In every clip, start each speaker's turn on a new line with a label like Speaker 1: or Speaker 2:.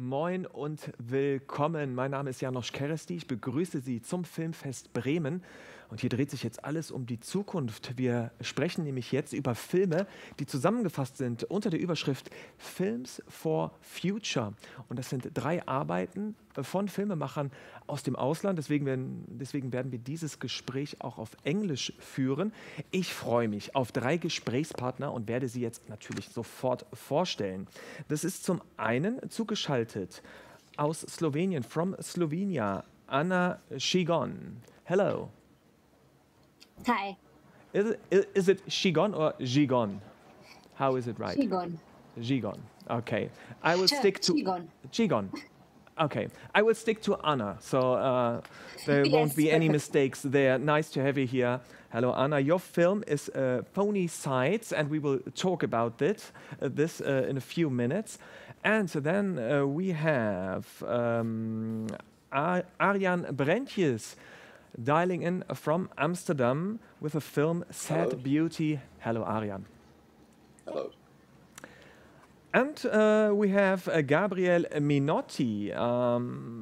Speaker 1: Moin und willkommen. Mein Name ist János Kereszti. Ich begrüße Sie zum Filmfest Bremen. Und hier dreht sich jetzt alles um die Zukunft. Wir sprechen nämlich jetzt über Filme, die zusammengefasst sind unter der Überschrift Films for Future. Und das sind 3 Arbeiten von Filmemachern aus dem Ausland. Deswegen werden wir dieses Gespräch auch auf Englisch führen. Ich freue mich auf 3 Gesprächspartner und werde sie jetzt natürlich sofort vorstellen. Das ist zum einen zugeschaltet aus Slowenien, from Slovenia, Anna Šigon. Hello.
Speaker 2: Hi.
Speaker 1: Is it Šigon or Žigon? How is it right?
Speaker 2: Šigon.
Speaker 1: Žigon. Okay. I will stick to
Speaker 2: Šigon.
Speaker 1: Žigon. Okay. I will stick to Anna, so there won't be any mistakes there. Nice to have you here. Hello, Anna. Your film is Phony Sides, and we will talk about this in a few minutes. And so then we have Arjan Brentjes dialing in from Amsterdam with a film Sad
Speaker 3: Hello.
Speaker 1: Beauty. Hello, Arjan.
Speaker 3: Hello.
Speaker 1: And we have Gabriel Minotti,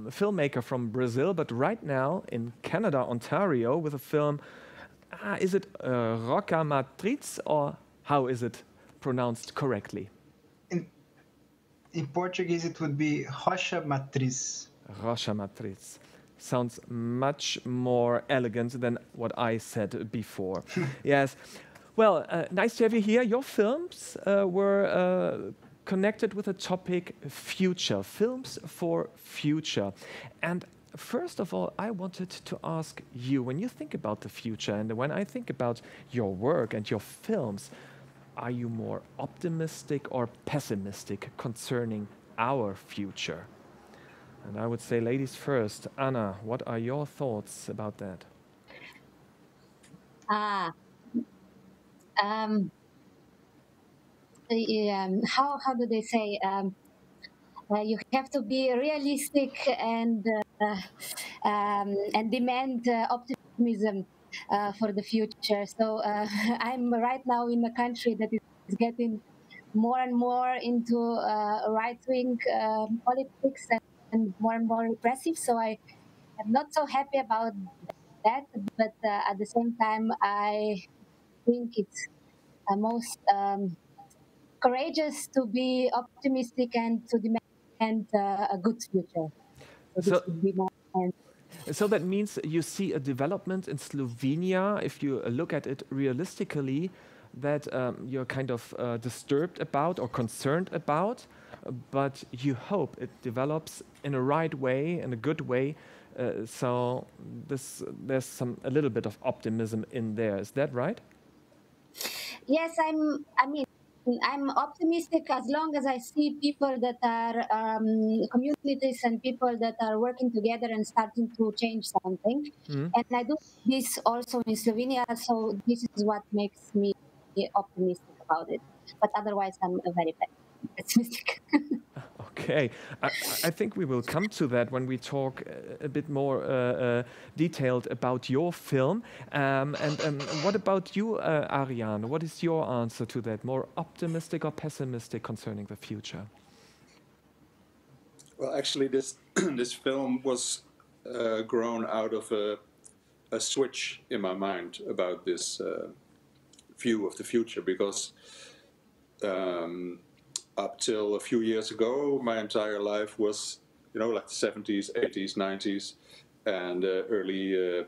Speaker 1: filmmaker from Brazil, but right now in Canada, Ontario, with a film. Is it Roca Matriz, or how is it pronounced correctly?
Speaker 4: In Portuguese, it would be Rocha Matriz.
Speaker 1: Rocha Matriz. Sounds much more elegant than what I said before. Yes. Well, nice to have you here. Your films were connected with the topic future, films for future. And first of all, I wanted to ask you, when you think about the future and when I think about your work and your films, are you more optimistic or pessimistic concerning our future? And I would say, ladies first. Anna, what are your thoughts about that?
Speaker 2: How do they say? You have to be realistic and demand optimism for the future. So I'm right now in a country that is getting more and more into right-wing politics and more repressive. So I am not so happy about that. But at the same time, I think it's most courageous to be optimistic and to demand a good future. So this would be my answer.
Speaker 1: So that means you see a development in Slovenia, if you look at it realistically, that you're kind of disturbed about or concerned about, but you hope it develops in a right way, in a good way. So there's a little bit of optimism in there. Is that right?
Speaker 2: Yes, I'm optimistic as long as I see people that are communities and people that are working together and starting to change something. And I do this also in Slovenia, so this is what makes me optimistic about it. But otherwise, I'm very pessimistic.
Speaker 1: Okay, I think we will come to that when we talk a bit more detailed about your film. And what about you, Arjan? What is your answer to that? More optimistic or pessimistic concerning the future?
Speaker 3: Well, actually, this this film was grown out of a switch in my mind about this view of the future, because up till a few years ago, my entire life was, like the 70s, 80s, 90s, and early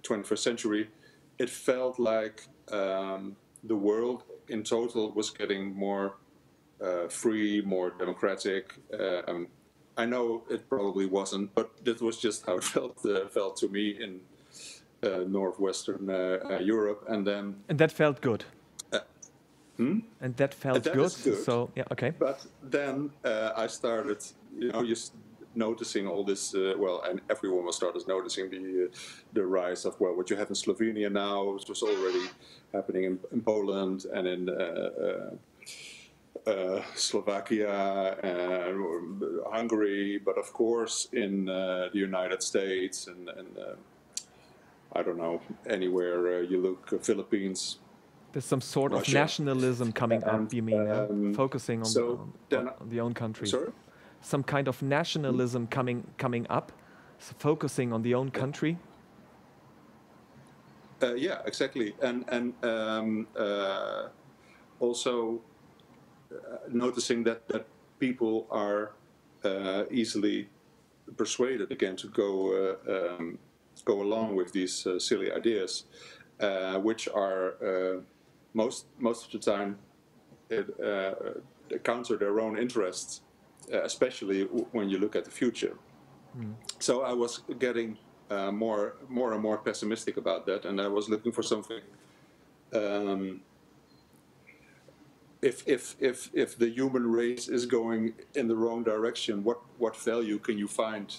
Speaker 3: 21st century. It felt like the world in total was getting more free, more democratic. I know it probably wasn't, but that was just how it felt to me in northwestern Europe. And
Speaker 1: that felt good. And that felt
Speaker 3: that
Speaker 1: good.
Speaker 3: Is good.
Speaker 1: So yeah, okay.
Speaker 3: But then I started, just noticing all this. And everyone was started noticing the rise of what you have in Slovenia now. It was already happening in Poland and in Slovakia and Hungary, but of course in the United States and I don't know, anywhere you look, Philippines.
Speaker 1: There's some sort
Speaker 3: Russia.
Speaker 1: of nationalism coming up, you mean, focusing on,
Speaker 3: so
Speaker 1: on the own country.
Speaker 3: Sorry?
Speaker 1: some kind of nationalism coming up, focusing on the own country?
Speaker 3: Yeah, exactly, and also noticing that people are easily persuaded again to go along with these silly ideas, which are most of the time counter their own interests, especially when you look at the future. So I was getting more and more pessimistic about that, and I was looking for something. If the human race is going in the wrong direction, what value can you find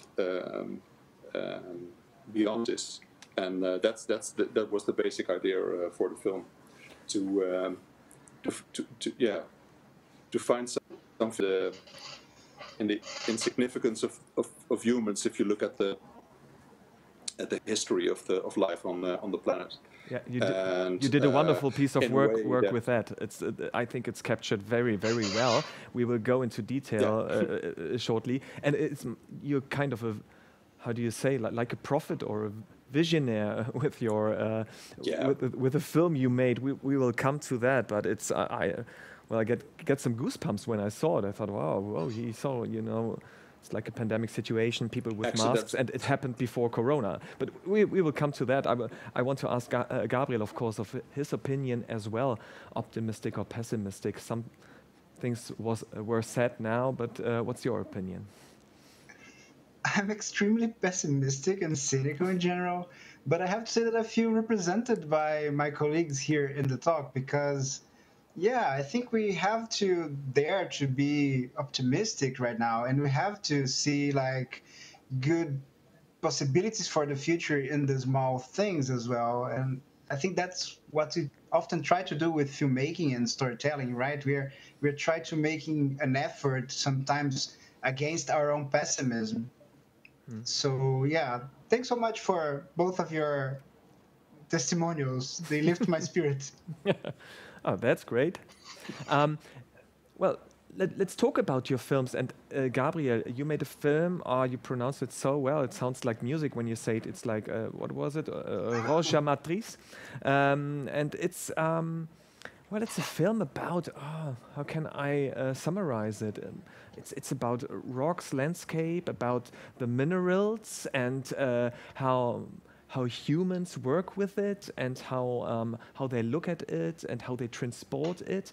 Speaker 3: beyond this? And that was the basic idea for the film, to find something in the insignificance of humans. If you look at the history of life on the planet.
Speaker 1: Yeah, you did a wonderful piece of work with that. I think it's captured very, very well. We will go into detail shortly. And you're kind of how do you say, like a prophet or a visionary with your with the film you made. We will come to that, but it's I get some goosebumps when I saw it. I thought, wow, he saw, it's like a pandemic situation, people with masks, and it happened before Corona. But we will come to that. I want to ask Gabriel, of course, of his opinion as well, optimistic or pessimistic. Some things were said now, but what's your opinion?
Speaker 4: I'm extremely pessimistic and cynical in general, but I have to say that I feel represented by my colleagues here in the talk, because I think we have to dare to be optimistic right now, and we have to see like good possibilities for the future in the small things as well. And I think that's what we often try to do with filmmaking and storytelling, right? We're trying to making an effort sometimes against our own pessimism. So thanks so much for both of your testimonials. They lift my spirit.
Speaker 1: Oh, that's great. Well, let's talk about your films. And Gabriel, you made a film. You pronounced it so well. It sounds like music when you say it. It's like, what was it? Roja Matriz. And it's, it's a film about, how can I summarize it? It's about rocks, landscape, about the minerals, and how humans work with it, and how they look at it, and how they transport it.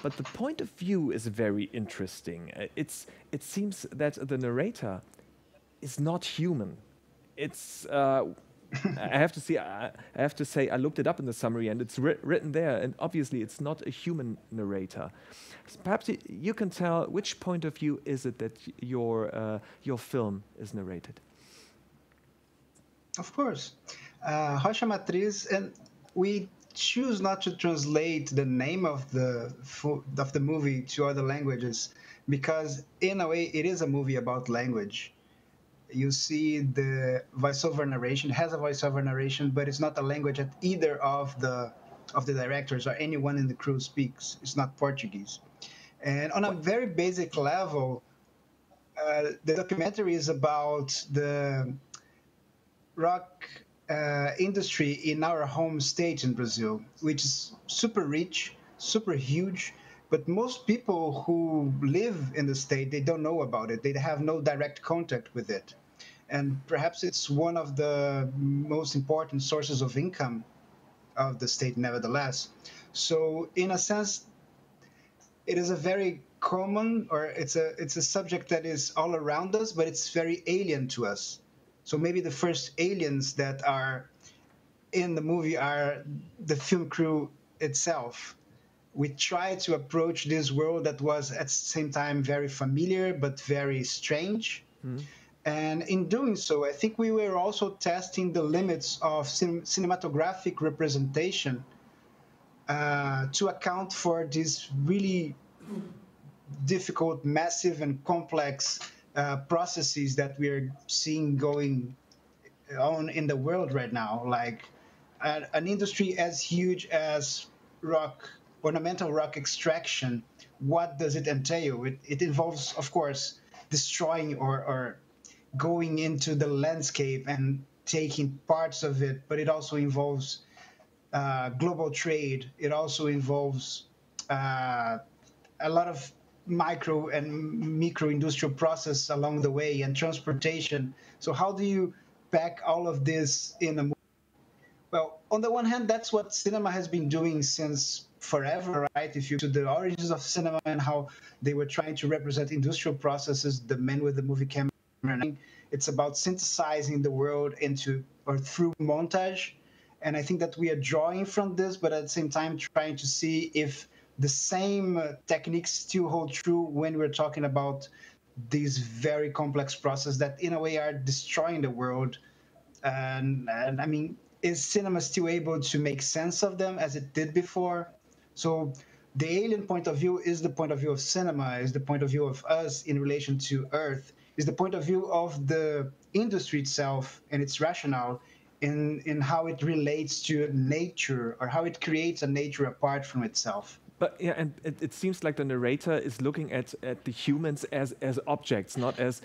Speaker 1: But the point of view is very interesting. It seems that the narrator is not human. It's I have to say I looked it up in the summary, and it's written there, and obviously it's not a human narrator. So perhaps you can tell which point of view is it that your film is narrated.
Speaker 4: Of course. Rocha Matriz, and we choose not to translate the name of the movie to other languages, because in a way it is a movie about language. You see the voiceover narration, has a voiceover narration, but it's not a language that either of the directors or anyone in the crew speaks. It's not Portuguese. And on a very basic level, the documentary is about the rock industry in our home state in Brazil, which is super rich, super huge, but most people who live in the state, they don't know about it. They have no direct contact with it. And perhaps it's one of the most important sources of income of the state nevertheless. So in a sense, it is a very common, or it's a subject that is all around us, but it's very alien to us. So maybe the first aliens that are in the movie are the film crew itself. We try to approach this world that was at the same time very familiar but very strange. And in doing so, I think we were also testing the limits of cinematographic representation to account for these really difficult, massive, and complex processes that we're seeing going on in the world right now. Like an industry as huge as ornamental rock extraction, what does it entail? It involves, of course, destroying or going into the landscape and taking parts of it, but it also involves global trade. It also involves a lot of micro and micro industrial process along the way and transportation. So how do you pack all of this in a movie? Well, on the one hand, that's what cinema has been doing since forever, right? If you to the origins of cinema and how they were trying to represent industrial processes, the men with the movie camera, it's about synthesizing the world into or through montage. And I think that we are drawing from this, but at the same time trying to see if the same techniques still hold true when we're talking about these very complex processes that in a way are destroying the world. And I mean, is cinema still able to make sense of them as it did before? So the alien point of view is the point of view of cinema, is the point of view of us in relation to Earth, is the point of view of the industry itself and its rationale in how it relates to nature or how it creates a nature apart from itself.
Speaker 1: But yeah, and it seems like the narrator is looking at the humans as objects, not as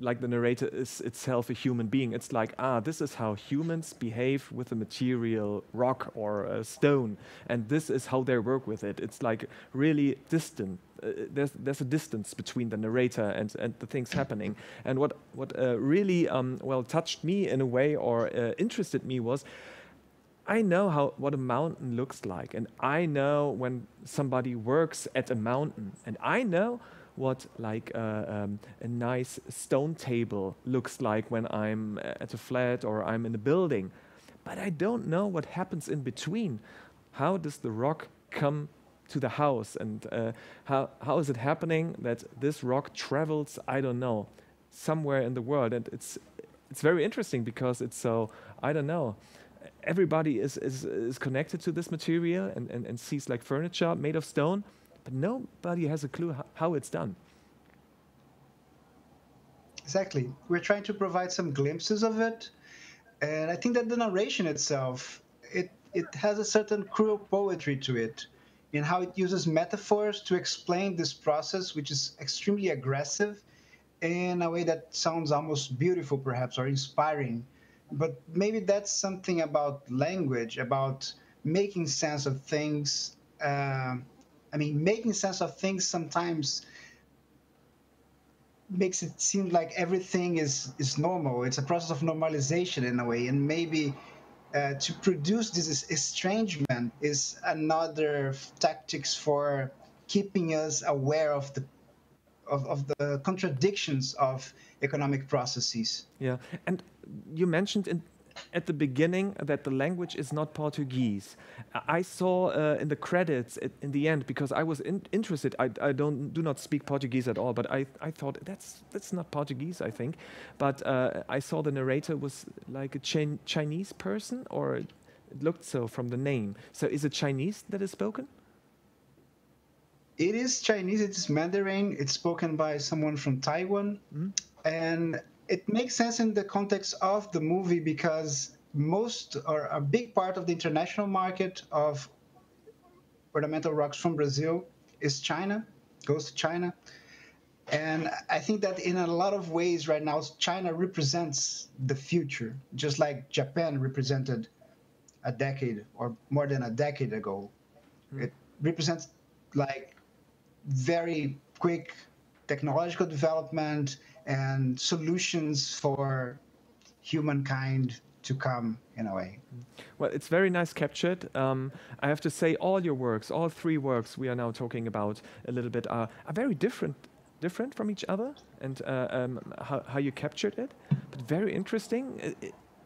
Speaker 1: like the narrator is itself a human being. It's like, this is how humans behave with a material rock or a stone, and this is how they work with it. It's like really distant. There's a distance between the narrator and the things happening. And what really well touched me in a way or interested me was, I know what a mountain looks like, and I know when somebody works at a mountain, and I know what like a nice stone table looks like when I'm at a flat or I'm in a building. But I don't know what happens in between. How does the rock come to the house, and how is it happening that this rock travels, I don't know, somewhere in the world? And it's very interesting because it's so, I don't know, everybody is connected to this material and sees like furniture made of stone, but nobody has a clue how it's done.
Speaker 4: Exactly. We're trying to provide some glimpses of it, and I think that the narration itself, it has a certain cruel poetry to it in how it uses metaphors to explain this process, which is extremely aggressive in a way that sounds almost beautiful perhaps or inspiring. But maybe that's something about language, about making sense of things. I mean, making sense of things sometimes makes it seem like everything is normal. It's a process of normalization in a way. And maybe to produce this estrangement is another tactics for keeping us aware of the contradictions of economic processes.
Speaker 1: Yeah, and you mentioned at the beginning that the language is not Portuguese. I saw in the credits in the end, because I was interested. I do not speak Portuguese at all, but I thought that's not Portuguese, I think. But I saw the narrator was like a Chinese person, or it looked so from the name. So is it Chinese that is spoken?
Speaker 4: It is Chinese, it is Mandarin, it's spoken by someone from Taiwan. Mm-hmm. And it makes sense in the context of the movie because most or a big part of the international market of ornamental rocks from Brazil is China, goes to China. And I think that in a lot of ways right now, China represents the future, just like Japan represented a decade or more than a decade ago. Mm-hmm. It represents like very quick technological development and solutions for humankind to come in a way.
Speaker 1: Well, it's very nice captured. I have to say all your works, all three works we are now talking about a little bit are very different from each other, and how you captured it, but very interesting.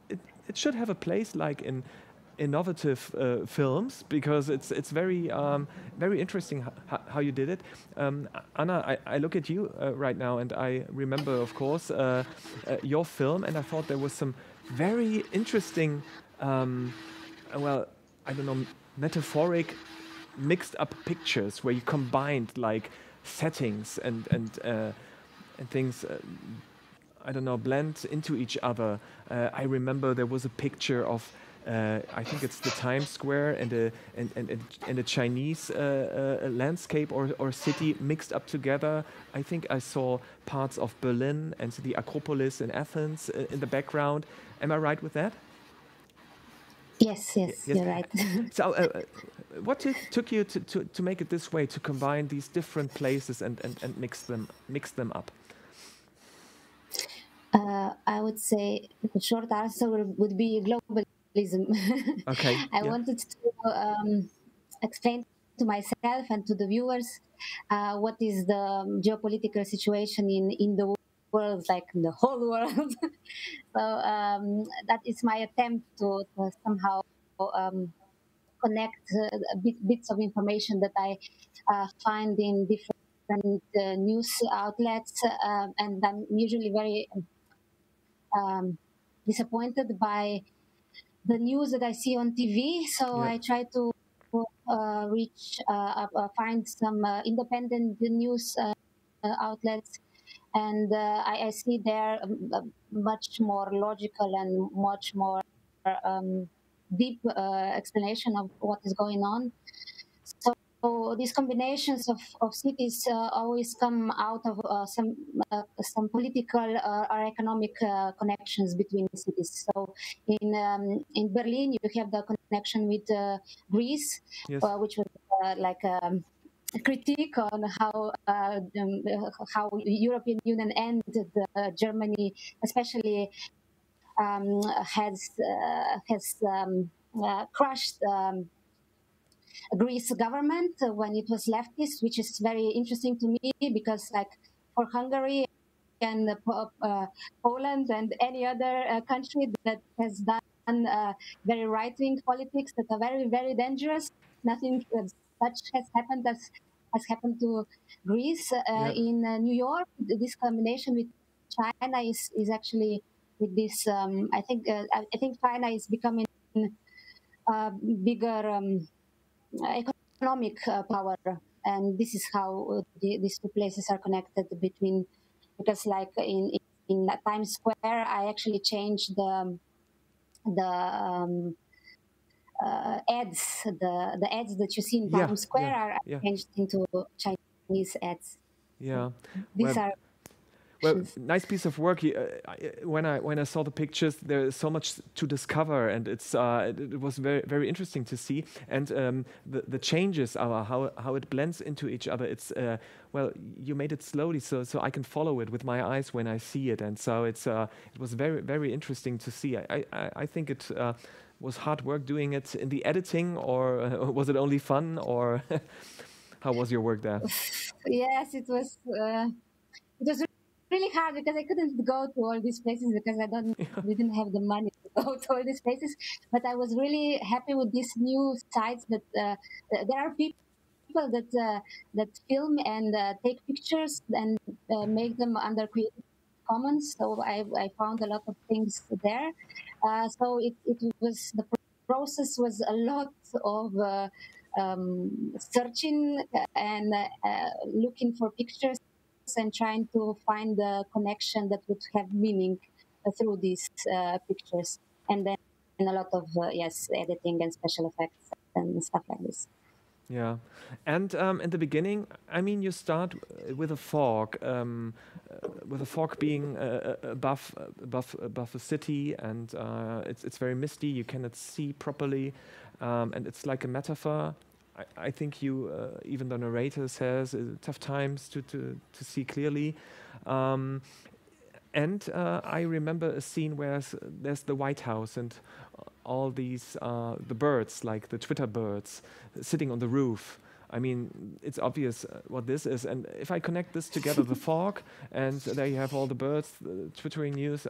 Speaker 1: It should have a place like in innovative films, because it's very interesting how you did it. Anna, I look at you right now, and I remember, of course, your film, and I thought there was some very interesting, well, I don't know, metaphoric, mixed up pictures where you combined like settings and things. I don't know, blend into each other. I remember there was a picture of I think it's the Times Square and a Chinese landscape or city mixed up together. I think I saw parts of Berlin and the Acropolis in Athens in the background. Am I right with that?
Speaker 2: Yes, you're right.
Speaker 1: So, what took you to make it this way, to combine these different places and mix them up?
Speaker 2: I would say the short answer would be globalism.
Speaker 1: Okay.
Speaker 2: I wanted to explain to myself and to the viewers what is the geopolitical situation in the world, like the whole world. So that is my attempt to somehow connect bits of information that I find in different news outlets, and I'm usually very disappointed by the news that I see on TV. So I try to find some independent news outlets, and I see there much more logical and much more deep explanation of what is going on. So these combinations of cities always come out of some political or economic connections between cities. So in Berlin, you have the connection with Greece,
Speaker 1: Yes.
Speaker 2: which was like a critique on how European Union and Germany, especially, has crushed. Greece government when it was leftist, which is very interesting to me because, like, for Hungary and Poland and any other country that has done very right-wing politics that are very, very dangerous, nothing such has happened to Greece. In New York, this combination with China is actually with this. I think China is becoming bigger. Economic power, and this is how these two places are connected between, because like in Times Square, I actually changed the ads, the ads that you see in Times Square are changed into Chinese ads.
Speaker 1: Yeah,
Speaker 2: these are.
Speaker 1: Well, nice piece of work. When I saw the pictures, there is so much to discover, and it was very, very interesting to see. And the changes, how it blends into each other. It's well, you made it slowly, so I can follow it with my eyes when I see it, and so it was very, very interesting to see. I think it was hard work doing it in the editing, or was it only fun, or how was your work there?
Speaker 2: Yes, it was. It was really hard because I couldn't go to all these places because didn't have the money to go to all these places. But I was really happy with these new sites that there are people that film and take pictures and make them under Creative Commons. So I found a lot of things there. So it was, the process was a lot of searching and looking for pictures and trying to find the connection that would have meaning through these pictures, and then a lot of editing and special effects and stuff like this.
Speaker 1: Yeah, and in the beginning, I mean, you start with a fog being above a city, and it's very misty. You cannot see properly, and it's like a metaphor. I think you, even the narrator says, tough times to see clearly. And I remember a scene where there's the White House and all these, the birds, like the Twitter birds, sitting on the roof. I mean, it's obvious what this is. And if I connect this together, the fog, and there you have all the birds, the twittering news,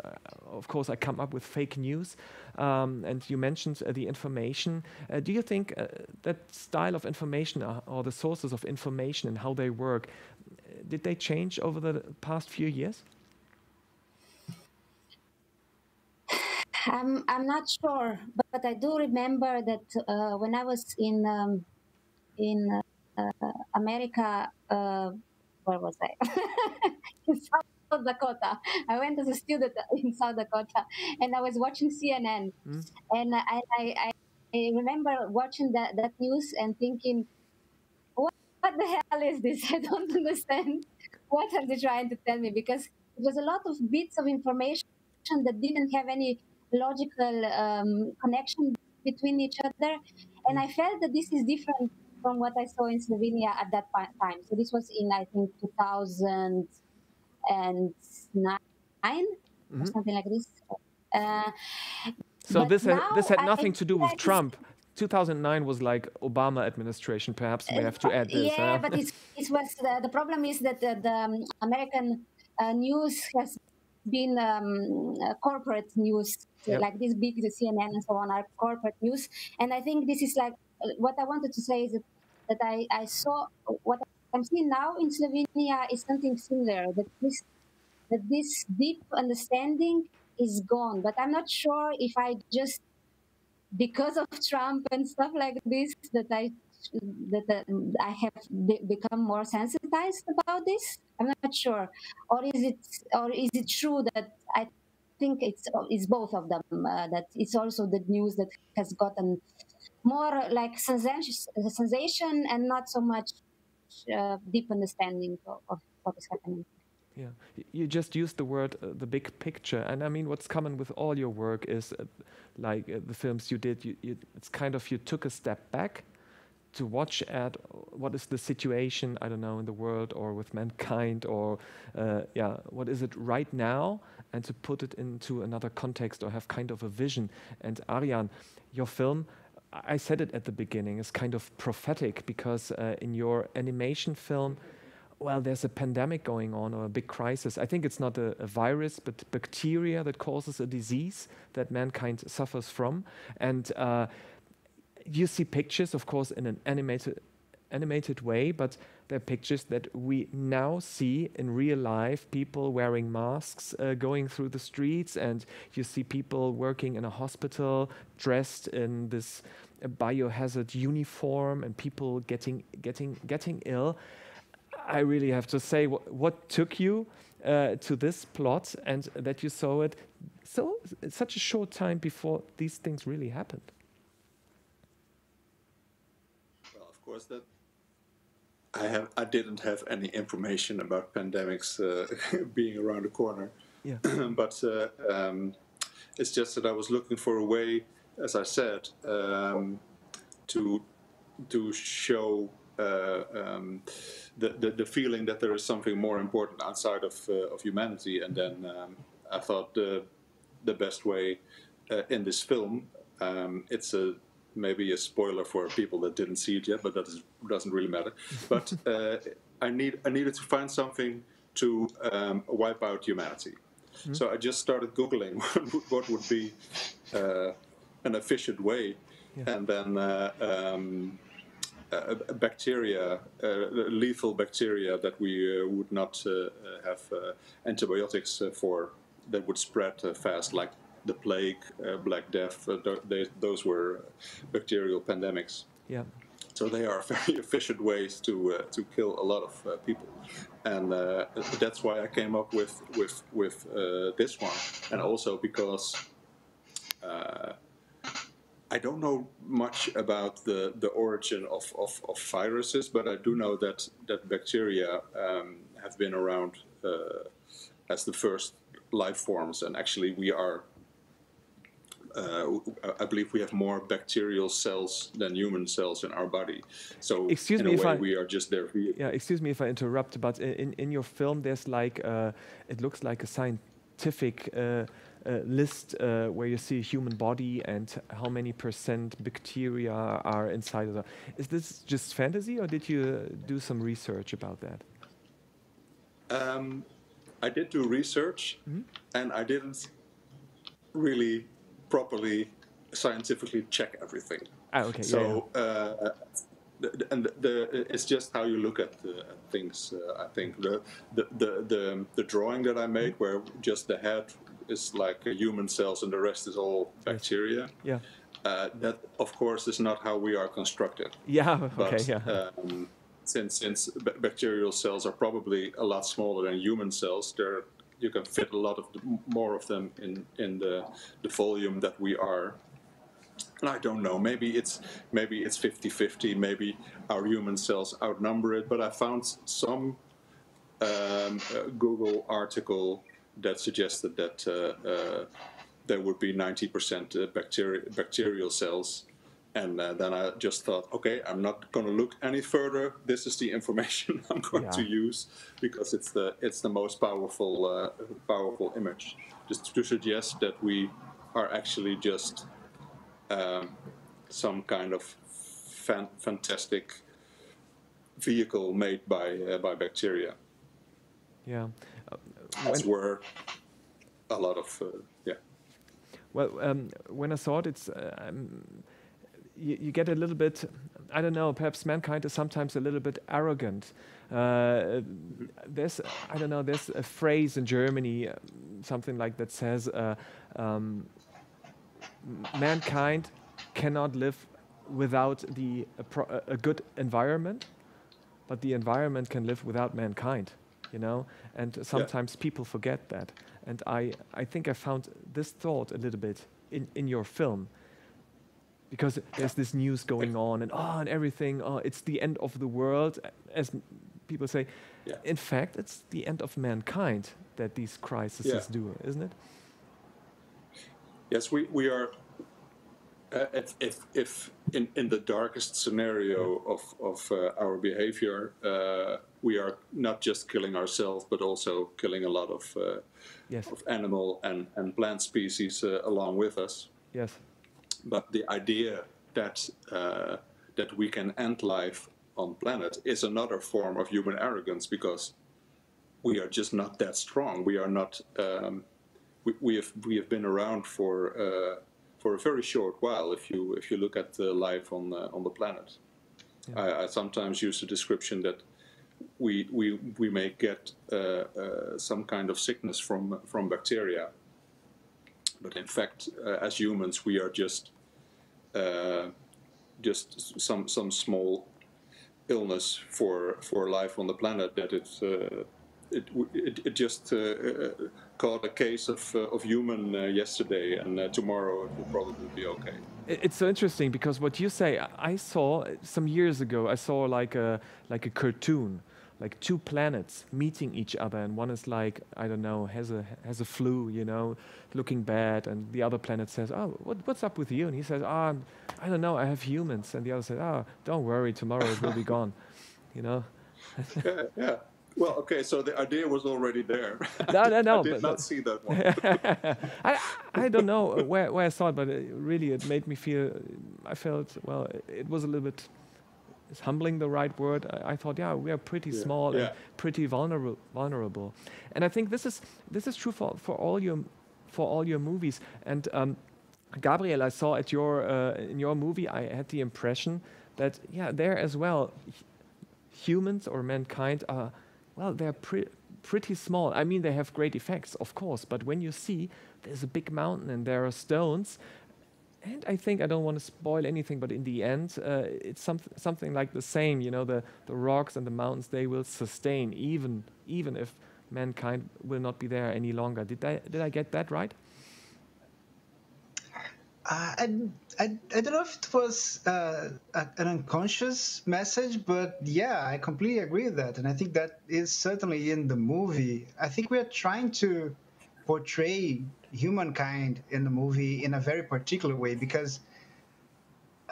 Speaker 1: of course, I come up with fake news. And you mentioned the information. Do you think that style of information or the sources of information and how they work, did they change over the past few years?
Speaker 2: I'm not sure, but I do remember that when I was in America, where was I? In South Dakota. I went as a student in South Dakota, and I was watching CNN, and I remember watching that news and thinking, what the hell is this? I don't understand. What are they trying to tell me? Because it was a lot of bits of information that didn't have any logical connection between each other. And I felt that this is different from what I saw in Slovenia at that time. So this was in, I think, 2009 or something like this.
Speaker 1: So
Speaker 2: but
Speaker 1: this
Speaker 2: now
Speaker 1: had
Speaker 2: I
Speaker 1: nothing to do with
Speaker 2: like
Speaker 1: Trump. 2009 was like Obama administration. Perhaps we have to add this.
Speaker 2: Yeah, but it was the problem is that the American news has been corporate news, like this big CNN and so on are corporate news, and I think this is like what I wanted to say is that I saw what I'm seeing now in Slovenia is something similar, that this deep understanding is gone, but I'm not sure if I just because of Trump and stuff like this that I have become more sensitized about this. I'm not sure, or is it true that I think it's both of them. That it's also the news that has gotten more like sensation and not so much deep understanding of what is happening.
Speaker 1: Yeah, you just used the word the big picture, and I mean what's common with all your work is like the films you did. It's kind of you took a step back to watch at what is the situation, I don't know, in the world or with mankind, or what is it right now, and to put it into another context or have kind of a vision. And Arjan, your film, I said it at the beginning, is kind of prophetic because in your animation film, well, there's a pandemic going on or a big crisis. I think it's not a virus, but bacteria that causes a disease that mankind suffers from. And you see pictures, of course, in an animated way, but they're pictures that we now see in real life, people wearing masks going through the streets, and you see people working in a hospital dressed in this biohazard uniform and people getting ill. I really have to say, what took you to this plot, and that you saw it such a short time before these things really happened?
Speaker 3: Well, of course, that I didn't have any information about pandemics being around the corner.
Speaker 1: Yeah.
Speaker 3: But it's just that I was looking for a way, as I said, to show the feeling that there is something more important outside of humanity, and then I thought the best way in this film, it's maybe a spoiler for people that didn't see it yet, but that doesn't really matter. But I needed to find something to wipe out humanity. Mm-hmm. So I just started Googling what would be an efficient way, and then bacteria, lethal bacteria that we would not have antibiotics for, that would spread fast, like the plague, Black Death. Those were bacterial pandemics.
Speaker 1: Yeah.
Speaker 3: So they are very efficient ways to kill a lot of people, and that's why I came up with this one, and also because I don't know much about the origin of viruses, but I do know that bacteria have been around as the first life forms, and actually we are. I believe we have more bacterial cells than human cells in our body. So in a way, we are just there.
Speaker 1: Yeah, excuse me if I interrupt, but in your film, there's like it looks like a scientific list where you see a human body and how many % bacteria are inside of it. Is this just fantasy, or did you do some research about that?
Speaker 3: I did do research, and I didn't really properly scientifically check everything.
Speaker 1: Okay.
Speaker 3: So it's just how you look at things. I think the drawing that I made, where just the head is like human cells and the rest is all bacteria.
Speaker 1: Yeah.
Speaker 3: That of course is not how we are constructed.
Speaker 1: Yeah.
Speaker 3: But,
Speaker 1: okay. Yeah.
Speaker 3: Since bacterial cells are probably a lot smaller than human cells, they're you can fit a lot of more of them in the volume that we are. And I don't know, maybe it's 50-50, maybe our human cells outnumber it, but I found some Google article that suggested that there would be 90% bacterial cells. And then I just thought, okay, I'm not going to look any further. This is the information I'm going to use, because it's the most powerful image, just to suggest that we are actually just some kind of fantastic vehicle made by bacteria.
Speaker 1: Yeah,
Speaker 3: That's where a lot of
Speaker 1: Well, when I saw it, it's you get a little bit, I don't know, perhaps mankind is sometimes a little bit arrogant. There's a phrase in Germany, something like that says, mankind cannot live without a good environment, but the environment can live without mankind, you know? And sometimes people forget that. And I think I found this thought a little bit in your film, because there's this news going on and everything, it's the end of the world, as people say.
Speaker 3: Yeah.
Speaker 1: In fact, it's the end of mankind that these crises do, isn't it?
Speaker 3: Yes, we are. If in the darkest scenario of our behavior, we are not just killing ourselves, but also killing a lot of animal and plant species along with us.
Speaker 1: Yes.
Speaker 3: But the idea that that we can end life on planet is another form of human arrogance, because we are just not that strong. We are not. We have been around for a very short while. If you look at the life on the planet, I sometimes use the description that we may get some kind of sickness from bacteria, but in fact, as humans, we are just some small illness for life on the planet, that it just caught a case of human yesterday, and tomorrow it will probably be okay.
Speaker 1: It's so interesting, because what you say, I saw some years ago, I saw like a cartoon, like two planets meeting each other, and one is like, I don't know, has a flu, you know, looking bad, and the other planet says, oh, what's up with you? And he says, I don't know, I have humans. And the other says, oh, don't worry, tomorrow it will be gone, you know.
Speaker 3: Yeah. Well, okay, so the idea was already there.
Speaker 1: No.
Speaker 3: I did not see that one.
Speaker 1: I don't know where I saw it, but it made me feel, I felt, well, it was a little bit, is humbling the right word? I thought, we are pretty small and pretty vulnerable. And I think this is true for all your movies. And Gabriel, I saw at in your movie, I had the impression that there as well, humans or mankind are, well, they're pretty small. I mean, they have great effects, of course, but when you see there's a big mountain and there are stones, and I think, I don't want to spoil anything, but in the end, it's something like the same. You know, the rocks and the mountains, they will sustain even if mankind will not be there any longer. Did I get that right?
Speaker 4: I don't know if it was an unconscious message, but I completely agree with that. And I think that is certainly in the movie. I think we are trying to portray humankind in the movie in a very particular way, because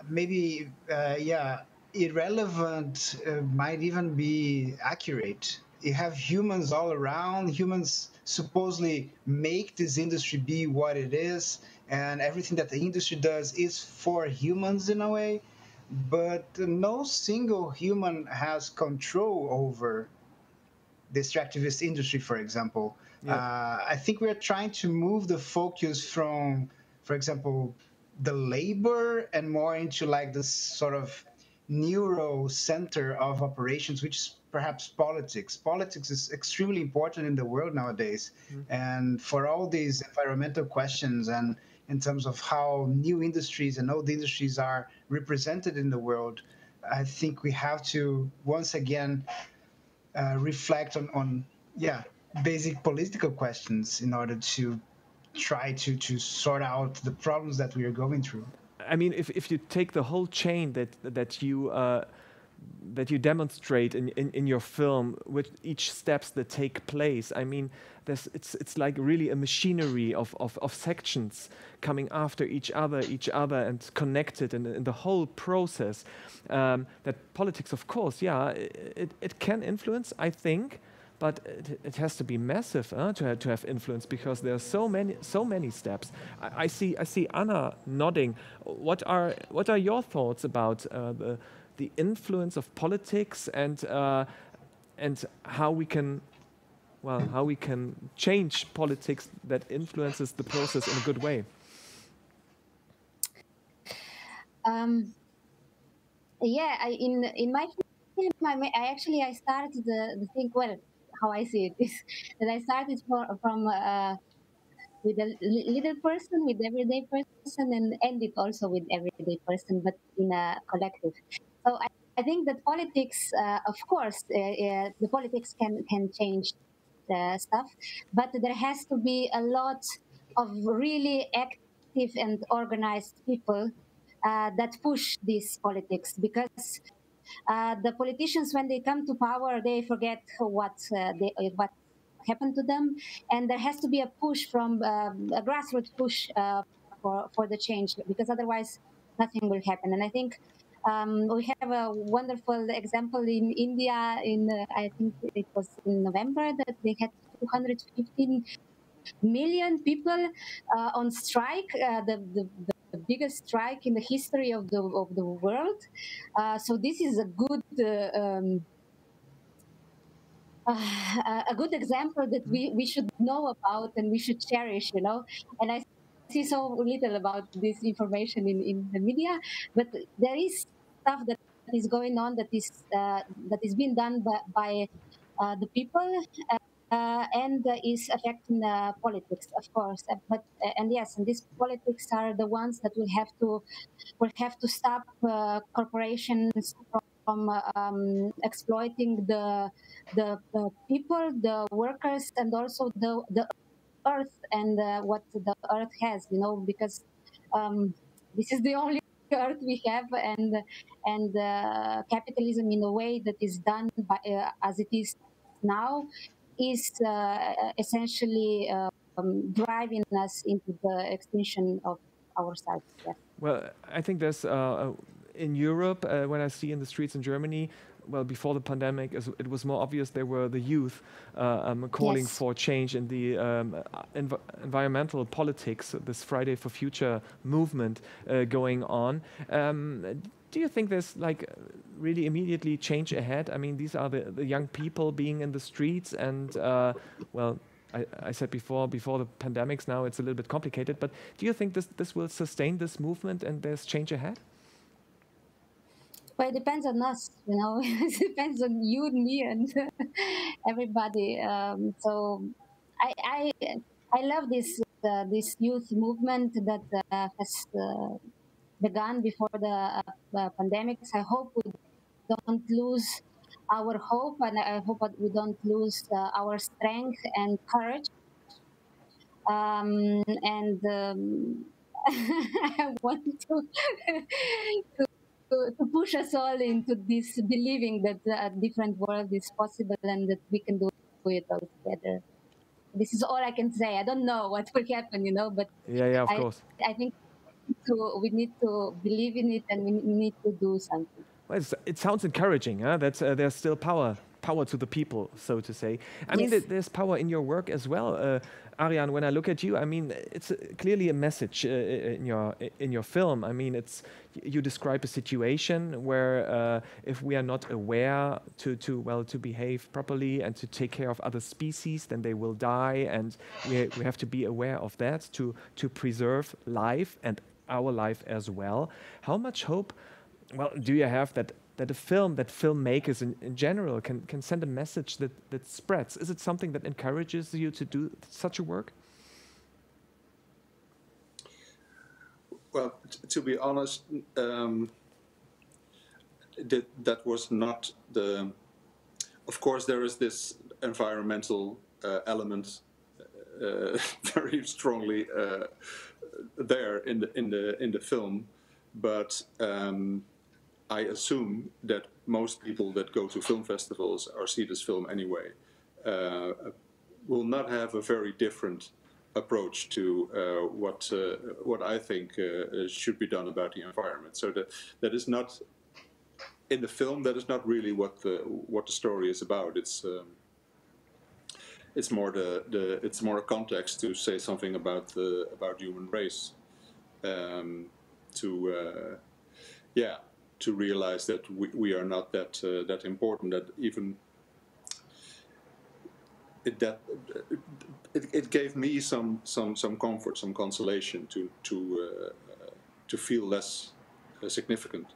Speaker 4: maybe, irrelevant might even be accurate. You have humans all around. Humans supposedly make this industry be what it is, and everything that the industry does is for humans in a way, but no single human has control over the extractivist industry, for example. I think we're trying to move the focus from, for example, the labor and more into like this sort of neuro center of operations, which is perhaps politics. Politics is extremely important in the world nowadays. And for all these environmental questions, and in terms of how new industries and old industries are represented in the world, I think we have to once again reflect on basic political questions in order to try to sort out the problems that we are going through.
Speaker 1: I mean, if you take the whole chain that you demonstrate in your film with each steps that take place, I mean, it's like really a machinery of sections coming after each other and connected in the whole process. That politics, of course, yeah, it can influence, I think, but it has to be massive to have influence, because there are so many steps. I see Anna nodding. What are your thoughts about the influence of politics and how we can change politics that influences the process in a good way?
Speaker 2: Yeah, in my film, I started the thing. Well, how I see it is that I started from with a little person, with everyday person, and ended also with everyday person, but in a collective. So I think that politics, of course, the politics can change the stuff, but there has to be a lot of really active and organized people that push this politics, because the politicians, when they come to power, they forget what happened to them, and there has to be a push from a grassroots push for the change, because otherwise nothing will happen. And I think we have a wonderful example in India. I think it was in November that they had 215 million people on strike, the biggest strike in the history of the world. So this is a good example that we should know about and we should cherish, you know. And I see so little about this information in the media, but there is stuff that is going on that is being done by the people, and is affecting politics, of course. But and yes, and these politics are the ones that will have to stop corporations from exploiting the people, the workers, and also the earth, and what the earth has, you know, because this is the only earth we have, and capitalism, in a way that is done by, as it is now, is essentially driving us into the extinction of ourselves. Yes.
Speaker 1: Well, I think there's in Europe, when I see in the streets in Germany, well, before the pandemic, it was more obvious there were the youth calling
Speaker 2: Yes.
Speaker 1: for change in the environmental politics, this Friday for Future movement going on. Do you think there's like really immediately change ahead? I mean, these are the young people being in the streets, and well, I said before the pandemics, now it's a little bit complicated, but do you think this will sustain this movement and there's change ahead?
Speaker 2: Well, it depends on us, you know. It depends on you and me and everybody. So I love this youth movement that has begun before the pandemics. I hope we don't lose our hope, and I hope that we don't lose our strength and courage. And I want to push us all into this believing that a different world is possible and that we can do it all together. This is all I can say. I don't know what will happen, you know, but
Speaker 1: Yeah, of
Speaker 2: I
Speaker 1: course.
Speaker 2: I think we need to believe in it, and we need to do something.
Speaker 1: Well, it sounds encouraging, huh? That there's still power to the people, so to say. I mean,
Speaker 2: Yes.
Speaker 1: there's power in your work as well. Ariane, when I look at you, I mean, it's clearly a message in your film. I mean, you describe a situation where if we are not aware to behave properly and to take care of other species, then they will die, and we have to be aware of that to preserve life and our life as well. How much hope, well, do you have that a film, that filmmakers in general can send a message that spreads? Is it something that encourages you to do such a work?
Speaker 3: Well, to be honest, that was not the... Of course, there is this environmental element very strongly there in the film, but I assume that most people that go to film festivals or see this film anyway will not have a very different approach to what I think should be done about the environment. So that is not in the film. That is not really what the story is about. It's more it's more a context to say something about human race, to realize that we are not that important, that even it gave me some comfort, some consolation to feel less significant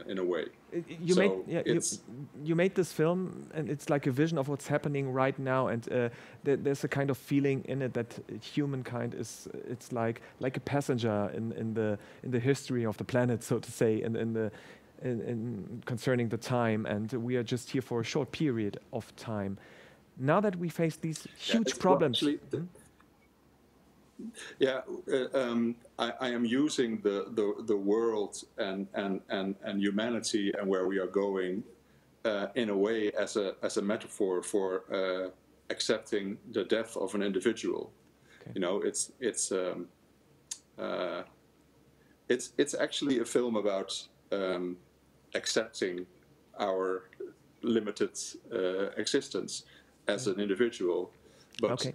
Speaker 3: in a way.
Speaker 1: You made this film, and it's like a vision of what's happening right now, and there's a kind of feeling in it that humankind it's like a passenger in the history of the planet, so to say, in concerning the time, and we are just here for a short period of time. Now that we face these huge problems.
Speaker 3: Well, actually, I am using the world and humanity and where we are going in a way as a metaphor for accepting the death of an individual. Okay. You know, it's actually a film about accepting our limited existence as an individual, but
Speaker 1: okay.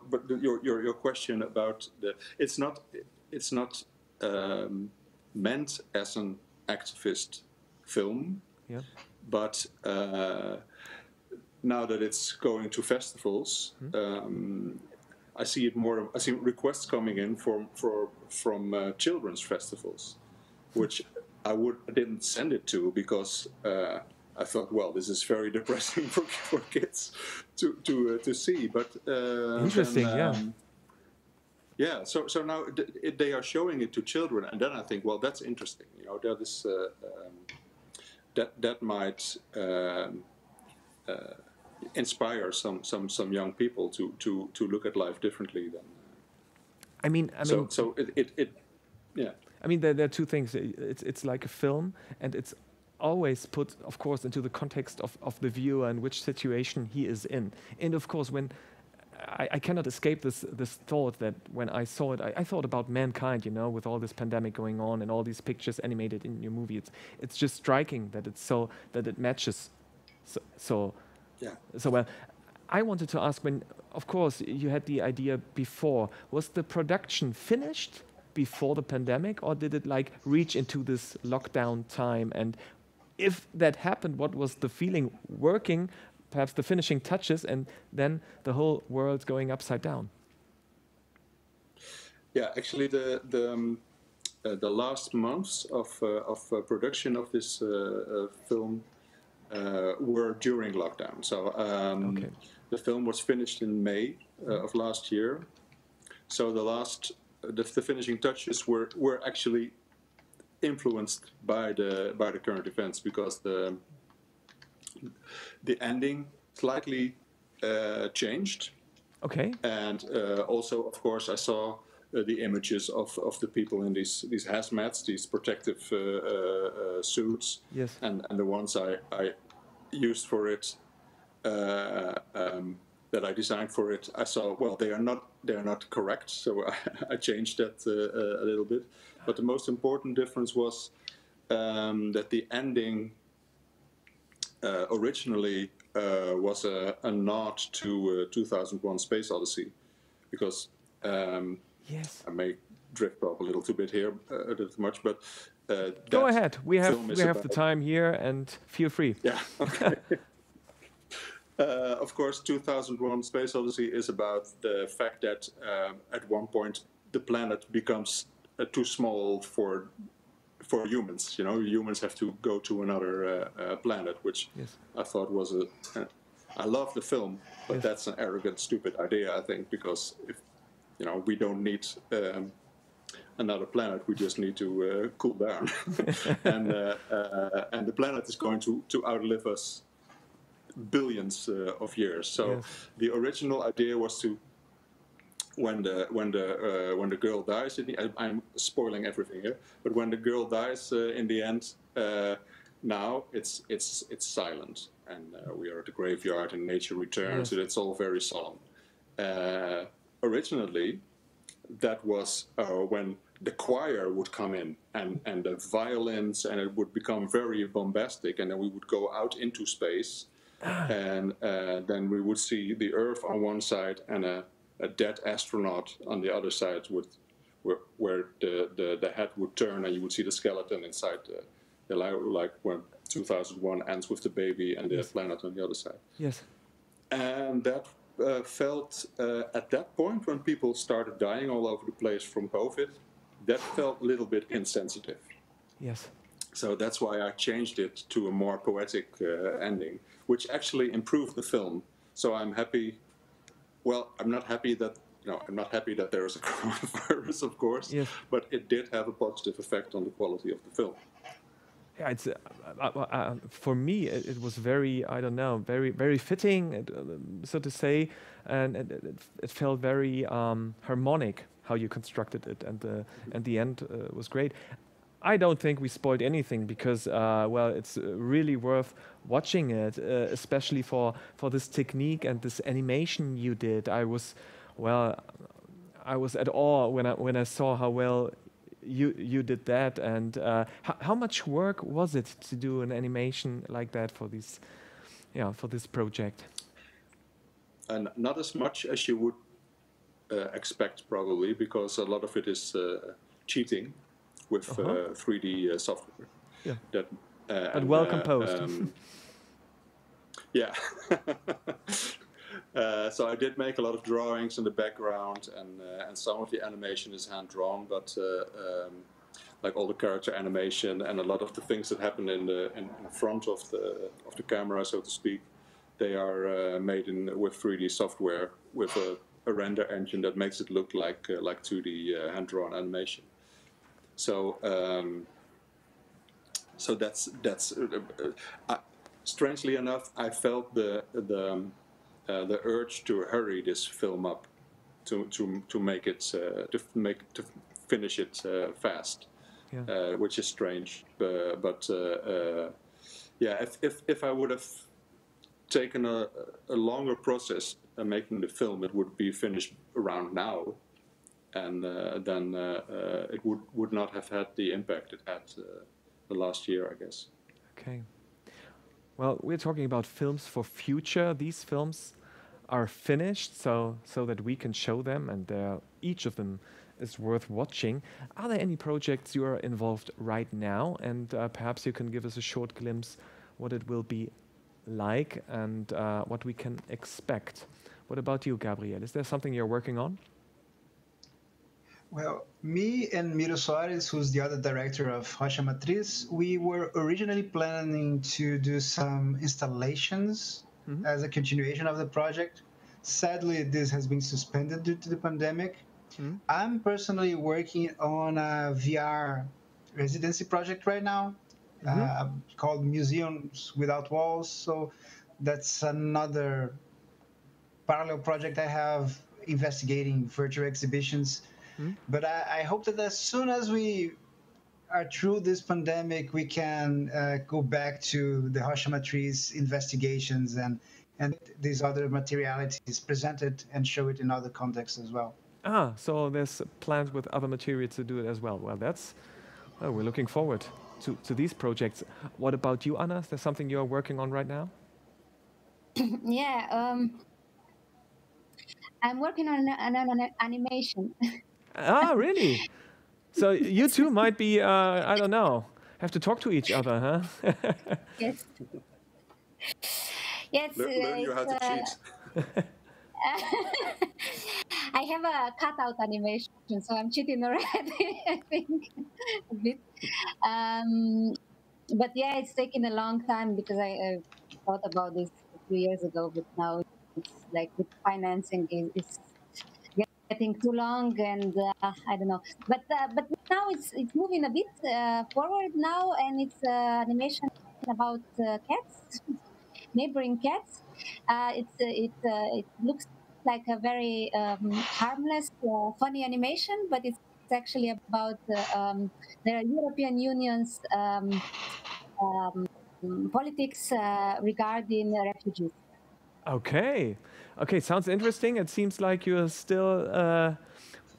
Speaker 3: But your question about it's not meant as an activist film, but now that it's going to festivals, I see it more. I see requests coming in from children's festivals, which I didn't send it to because I thought, well, this is very depressing for kids to see. But
Speaker 1: interesting,
Speaker 3: yeah. So now they are showing it to children, and then I think, well, that's interesting. You know, that is that might inspire some young people to look at life differently than.
Speaker 1: I mean.
Speaker 3: So it yeah.
Speaker 1: I mean, there are two things. It's like a film, and it's always put, of course, into the context of the viewer and which situation he is in. And of course, when I cannot escape this thought that when I saw it, I thought about mankind, you know, with all this pandemic going on and all these pictures animated in your movie. It's just striking that it matches so well. I wanted to ask, when, of course, you had the idea before, was the production finished before the pandemic, or did it like reach into this lockdown time? And if that happened, what was the feeling working, perhaps the finishing touches, and then the whole world going upside down?
Speaker 3: Yeah, actually, the last months of production of this film were during lockdown. So the film was finished in May of last year. So the finishing touches were actually influenced by the current events, because the ending slightly changed.
Speaker 1: Okay.
Speaker 3: And also, of course, I saw the images of the people in these hazmats, these protective suits.
Speaker 1: Yes.
Speaker 3: And the ones I used for it, that I designed for it, I saw, well, they are not correct, so I changed that a little bit. But the most important difference was that the ending originally was a nod to 2001: Space Odyssey, because
Speaker 1: yes,
Speaker 3: I may drift off a little too bit here, a little too much, but
Speaker 1: go ahead. We have the time here, and feel free.
Speaker 3: Yeah. Okay. Of course, 2001: Space Odyssey is about the fact that at one point the planet becomes too small for humans. You know, humans have to go to another planet, which I thought was I love the film, but that's an arrogant, stupid idea, I think, because we don't need another planet. We just need to cool down, and the planet is going to outlive us billions of years. So
Speaker 1: Yes.
Speaker 3: the original idea was to, when the girl dies, I'm spoiling everything here, but when the girl dies in the end, now it's silent, and we are at the graveyard, and nature returns,
Speaker 1: Yes.
Speaker 3: and it's all very solemn. Originally, that was when the choir would come in, and the violins, and it would become very bombastic, and then we would go out into space, and then we would see the Earth on one side and a dead astronaut on the other side, where the head would turn, and you would see the skeleton inside like when 2001 ends with the baby and the planet on the other side.
Speaker 1: Yes.
Speaker 3: And that felt, at that point, when people started dying all over the place from COVID, that felt a little bit insensitive.
Speaker 1: Yes.
Speaker 3: So that's why I changed it to a more poetic ending, which actually improved the film. So I'm happy. Well, I'm not happy that there is a coronavirus, of course,
Speaker 1: Yes.
Speaker 3: but it did have a positive effect on the quality of the film.
Speaker 1: Yeah, it's for me it was very, I don't know, very fitting, so to say, and it felt very harmonic how you constructed it, and the end was great. I don't think we spoiled anything because well, it's really worth watching it, especially for this technique and this animation you did. I was at awe when I saw how well you did that, and how much work was it to do an animation like that for this project?
Speaker 3: And not as much as you would expect, probably, because a lot of it is cheating with 3D software.
Speaker 1: Yeah.
Speaker 3: That,
Speaker 1: but well composed.
Speaker 3: Yeah. So I did make a lot of drawings in the background, and some of the animation is hand drawn, but like all the character animation and a lot of the things that happen in front of the camera, so to speak, they are made with 3D software with a render engine that makes it look like 2D hand drawn animation. So that's strangely enough, I felt the urge to hurry this film up, to make it to finish it fast,
Speaker 1: Yeah.
Speaker 3: which is strange. But yeah, if I would have taken a longer process making the film, it would be finished around now, and then it would not have had the impact it had the last year, I guess.
Speaker 1: Okay. Well, we're talking about films for future. These films are finished, so that we can show them, and each of them is worth watching. Are there any projects you are involved right now? And perhaps you can give us a short glimpse what it will be like and what we can expect. What about you, Gabriel? Is there something you're working on?
Speaker 4: Well, me and Miro Soares, who's the other director of Rocha Matriz, we were originally planning to do some installations as a continuation of the project. Sadly, this has been suspended due to the pandemic. I'm personally working on a VR residency project right now called Museums Without Walls. So that's another parallel project I have, investigating virtual exhibitions. But I hope that as soon as we are through this pandemic, we can go back to the Rocha Matriz investigations and these other materialities, present it and show it in other contexts as well.
Speaker 1: So there's plans with other materials to do it as well. Well, we're looking forward to these projects. What about you, Anna? Is there something you're working on right now?
Speaker 2: Yeah, I'm working on an animation.
Speaker 1: Really? So you two might be, I don't know, have to talk to each other, huh?
Speaker 2: Yes. Yes.
Speaker 3: Learn you how to cheat.
Speaker 2: I have a cutout animation, so I'm cheating already, I think, a bit. But yeah, it's taken a long time because I thought about this a few years ago, but now it's like with financing, it's getting too long, and I don't know. But now it's moving a bit forward now, and it's animation about cats. neighboring cats. It looks like a very harmless, funny animation, but it's actually about the European Union's politics regarding refugees.
Speaker 1: Okay. Okay, sounds interesting. It seems like you're still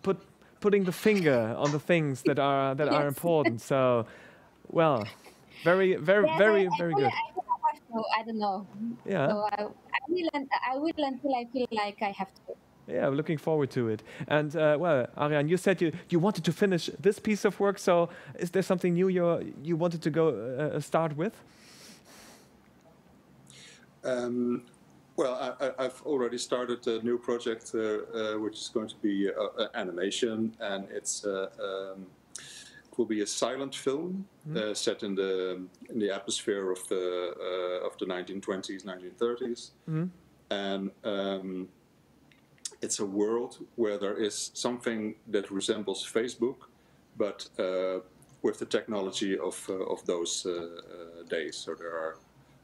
Speaker 1: put, putting the finger on the things that are
Speaker 2: Yes.
Speaker 1: important. So, well, very, very,
Speaker 2: Yes,
Speaker 1: very, very good.
Speaker 2: I think I have to. I don't know.
Speaker 1: Yeah.
Speaker 2: So I will until I feel like I have to.
Speaker 1: Yeah, I'm looking forward to it. And well, Ariane, you said you wanted to finish this piece of work. So, is there something new you wanted to go start with?
Speaker 3: Well, I've already started a new project, which is going to be animation, and it will be a silent film set in the atmosphere of the 1920s, 1930s, and it's a world where there is something that resembles Facebook, but with the technology of those days. So there are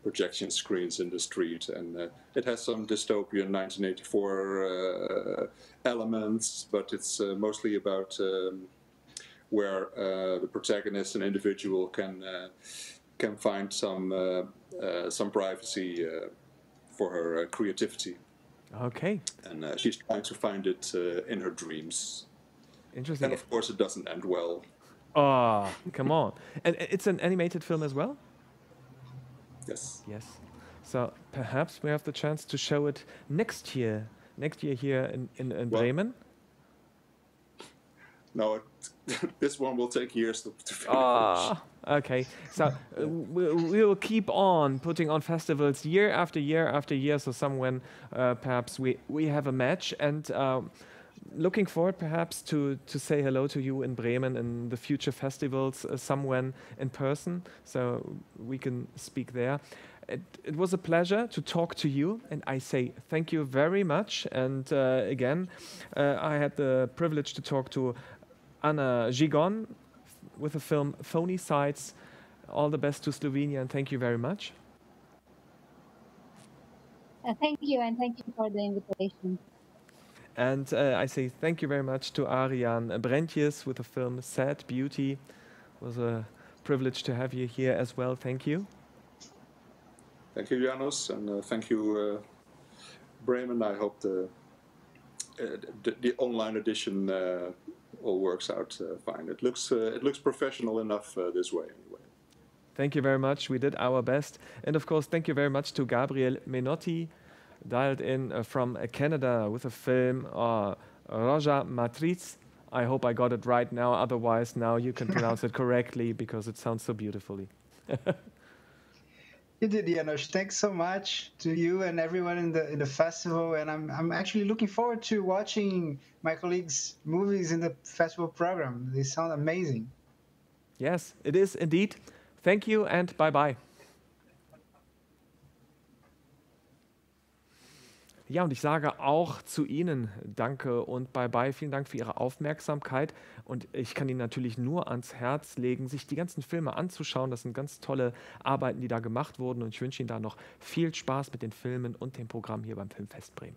Speaker 3: projection screens in the street, and it has some dystopian 1984 elements, but it's mostly about where the protagonist, an individual, can find some privacy for her creativity.
Speaker 1: Okay.
Speaker 3: And she's trying to find it in her dreams.
Speaker 1: Interesting.
Speaker 3: And of course, it doesn't end well.
Speaker 1: Oh, come on. And it's an animated film as well?
Speaker 3: Yes.
Speaker 1: Yes. So perhaps we have the chance to show it next year here in Bremen.
Speaker 3: No, this one will take years to finish.
Speaker 1: Ah, okay. So we'll keep on putting on festivals year after year after year. So someone perhaps we have a match, and looking forward perhaps to say hello to you in Bremen in the future festivals, somewhere in person, so we can speak there. It was a pleasure to talk to you, and I say thank you very much. And again, I had the privilege to talk to Anna Gigon with the film Phony Sites. All the best to Slovenia, and thank you very much.
Speaker 2: Thank you, and thank you for the invitation.
Speaker 1: And I say thank you very much to Ariane Brentjes with the film Sad Beauty. It was a privilege to have you here as well. Thank you.
Speaker 3: Thank you, Janos, and thank you, Bremen. I hope the online edition all works out fine. It looks professional enough this way, anyway.
Speaker 1: Thank you very much. We did our best. And of course, thank you very much to Gabriel Menotti, dialed in from Canada with a film Roja Matriz. I hope I got it right now. Otherwise, now you can pronounce it correctly because it sounds so beautifully.
Speaker 4: You did, Janos. Thanks so much to you and everyone in the festival. And I'm actually looking forward to watching my colleagues' movies in the festival program. They sound amazing.
Speaker 1: Yes, it is indeed. Thank you and bye-bye. Ja, und ich sage auch zu Ihnen danke und bye-bye. Vielen Dank für Ihre Aufmerksamkeit. Und ich kann Ihnen natürlich nur ans Herz legen, sich die ganzen Filme anzuschauen. Das sind ganz tolle Arbeiten, die da gemacht wurden. Und ich wünsche Ihnen da noch viel Spaß mit den Filmen und dem Programm hier beim Filmfest Bremen.